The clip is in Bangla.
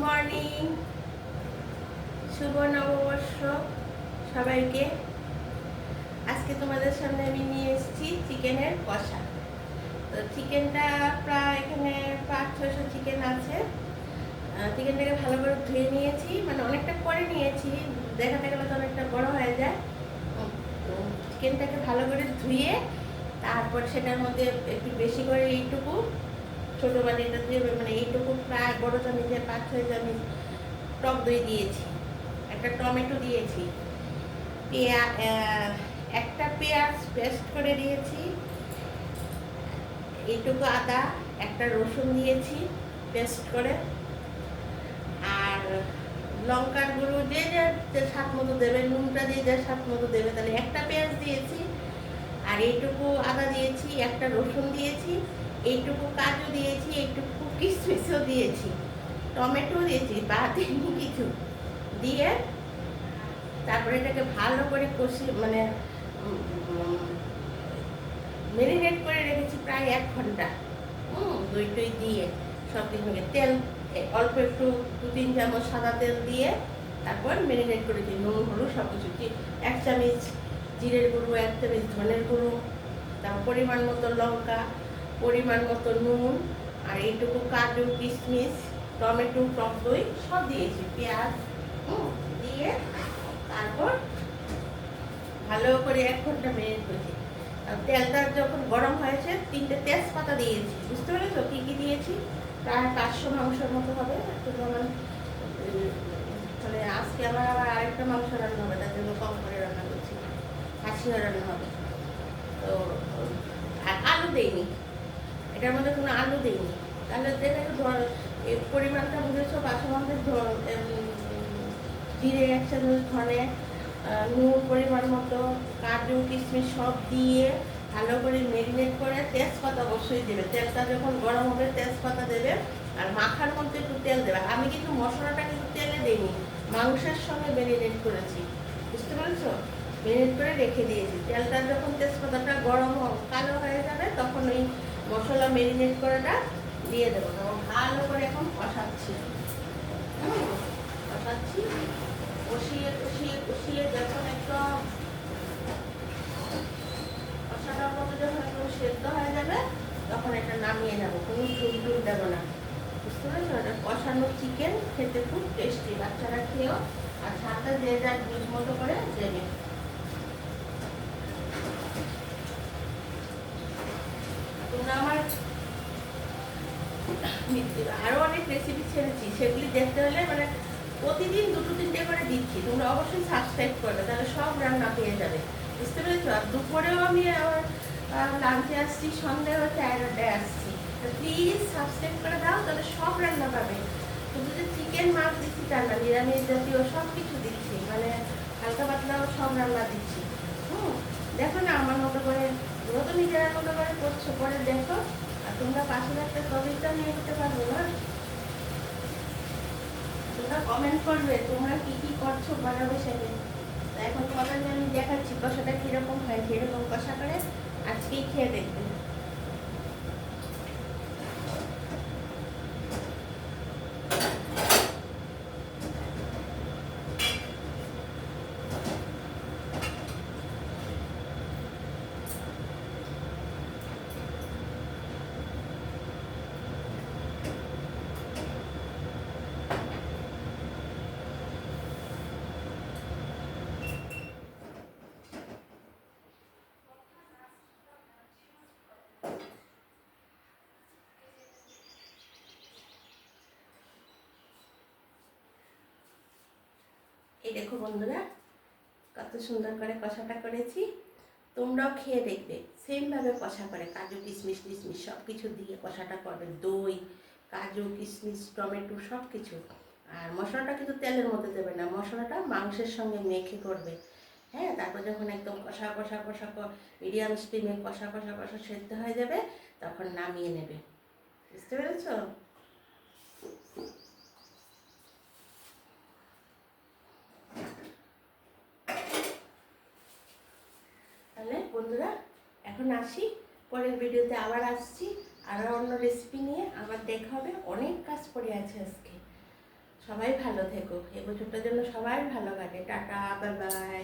মর্নিং, শুভ নববর্ষ সবাইকে। আজকে তোমাদের সামনে আমি নিয়ে এসেছি চিকেনের কষা। তো চিকেনটা প্রায় এখানে 500-600 চিকেন আছে। চিকেনটাকে ভালো করে ধুয়ে নিয়েছি, মানে অনেকটা করে নিয়েছি, দেখাতে গেলে তো অনেকটা বড় হয়ে যায়। তো চিকেনটাকে ভালো করে ধুয়ে তারপর সেটার মধ্যে একটু বেশি করে এইটুকু ছোটো বাটিটা দিয়ে, মানে এইটুকু প্রায় বড় চামচের 5-6 চামচ টক দই দিয়েছি, একটা টমেটো দিয়েছি, একটা পেঁয়াজ পেস্ট করে দিয়েছি, এইটুকু আদা, একটা রসুন দিয়েছি পেস্ট করে, আর লঙ্কার গুঁড়ো যে যে স্বাদ মতো দেবে, নুনটা দিয়ে যে স্বাদ মতো দেবে। তাহলে একটা পেঁয়াজ দিয়েছি, আর এইটুকু আদা দিয়েছি, একটা রসুন দিয়েছি, এইটুকু কাজু দিয়েছি, এইটুকু কিশমিশও দিয়েছি, টমেটো দিয়েছি, বা দিইনি কিছু দিয়ে তারপরে এটাকে ভালো করে কষিয়ে, মানে ম্যারিনেট করে রেখেছি প্রায় 1 ঘন্টা। দই টই দিয়ে সব কিছু, তেল অল্প একটু 2-3 চামচ সাদা তেল দিয়ে তারপর ম্যারিনেট করেছি। নুন হলুদ সব কিছু, 1 চামচ জিরের গুঁড়ো, 1 চামচ ধনের গুঁড়ো, তারপর পরিমাণ মতো লঙ্কা, পরিমাণ মতো নুন, আর এইটুকু কাজু কিশমিশ, টমেটো, টক দই সব দিয়েছি, পেঁয়াজ দিয়ে তারপর ভালো করে 1 ঘন্টা ম্যারিনেট করেছি। তেলটা যখন গরম হয়েছে 3টে তেজপাতা দিয়েছি। বুঝতে পেরেছো কী কী দিয়েছি? প্রায় 500 মাংসের মতো হবে। একটু যেমন মানে আজকে আমার আবার আরেকটা মাংস রান্না হবে, তার জন্য কম করে রান্না করছি, খাসিও রান্না হবে। তো আর আলু দেইনি, এটার মধ্যে কোনো আলু দেইনি। তাহলে দেখে পরিমাণটা বুঝেছো। 500 মাংসের জিরে 1 চামচ, ধনে, নুন পরিমাণ মতো, কাজু কিশমিশ সব দিয়ে ভালো করে ম্যারিনেট করে, তেজপাতা অবশ্যই দেবে। তেলটা যখন গরম হবে তেজপাতা দেবে, আর মাখার মধ্যে একটু তেল দেবে। আমি কিন্তু মশলাটা কিন্তু তেলে দিইনি, মাংসের সঙ্গে ম্যারিনেট করেছি। বুঝতে পেরেছো? ম্যারিনেট করে রেখে দিয়েছি। তেলটা যখন তেজপাতাটা গরম কালো হয়ে যাবে তখন ওই মশলা ম্যারিনেট করাটা দিয়ে দেবো। তখন ভালো করে এখন কষাচ্ছি, কষাচ্ছি, কষিয়ে কষিয়ে কষিয়ে যখন একদম কষাটার মতো যখন একদম সেদ্ধ হয়ে যাবে তখন এটা নামিয়ে নেবো, কোনো ঝুল টুল দেবো না। বুঝতে পেরেছো? এটা কষানো চিকেন খেতে খুব টেস্টি, বাচ্চারা খেয়েও, আর সাথে যে যার বুঝ মতো করে দেবে। তোমরা আমার আরো অনেক রেসিপি ছেড়েছি, সেগুলি দেখতে হলে মানে প্রতিদিন 2-3টে করে দিচ্ছি, তোমরা অবশ্যই সাবস্ক্রাইব করবে, তাহলে সব রান্না পেয়ে যাবে। বুঝতে পেরেছো? আর দুপুরেও আমি লাঞ্চে আসছি, সন্ধ্যেও টায়ারডে আসছি, প্লিজ সাবস্ক্রাইব করে দাও, তাহলে সব রান্না পাবে। শুধু যে চিকেন মাছ দিচ্ছি তা না, নিরামিষ জাতীয় সব কিছু দিচ্ছি, মানে হালকা পাতলাও সব রান্না দিচ্ছি। দেখো না আমার মতো করে, তোমরা তো নিজের মতো করে করছো, পরে দেখো। আর তোমরা পাশে একটা কবিতা নিয়ে যেতে পারবো না? তোমরা কমেন্ট করবে তোমরা কি কি করছো ঘরে বসে। এখন তোমাদের আমি দেখাচ্ছি কষাটা কিরকম হয়, কিরকম কষা করে আজকেই খেয়ে দেখবে। এই দেখো বন্ধুরা, কত সুন্দর করে কষাটা করেছি। তোমরাও খেয়ে দেখবে সেমভাবে কষা করে, কাজু কিশমিশ টিশমিশ সব কিছু দিয়ে কষাটা করবে, দই, কাজু কিশমিশ, টমেটো সব কিছু। আর মশলাটা কিন্তু তেলের মধ্যে দেবে না, মশলাটা মাংসের সঙ্গে মেখে করবে। হ্যাঁ, তারপর যখন একদম কষা কষা কষা মিডিয়াম স্টিমে কষা কষা কষা সেদ্ধ হয়ে যাবে তখন নামিয়ে নেবে। বুঝতে পেরেছো? তাহলে বন্ধুরা এখন আসি, পরের ভিডিওতে আবার আসছি আরও অন্য রেসিপি নিয়ে। আবার দেখা হবে, অনেক কাজ পড়ে আছে আজকে। সবাই ভালো থেকো, এই বছরটার জন্য সবাই ভালো কাটে। Tata, bye bye.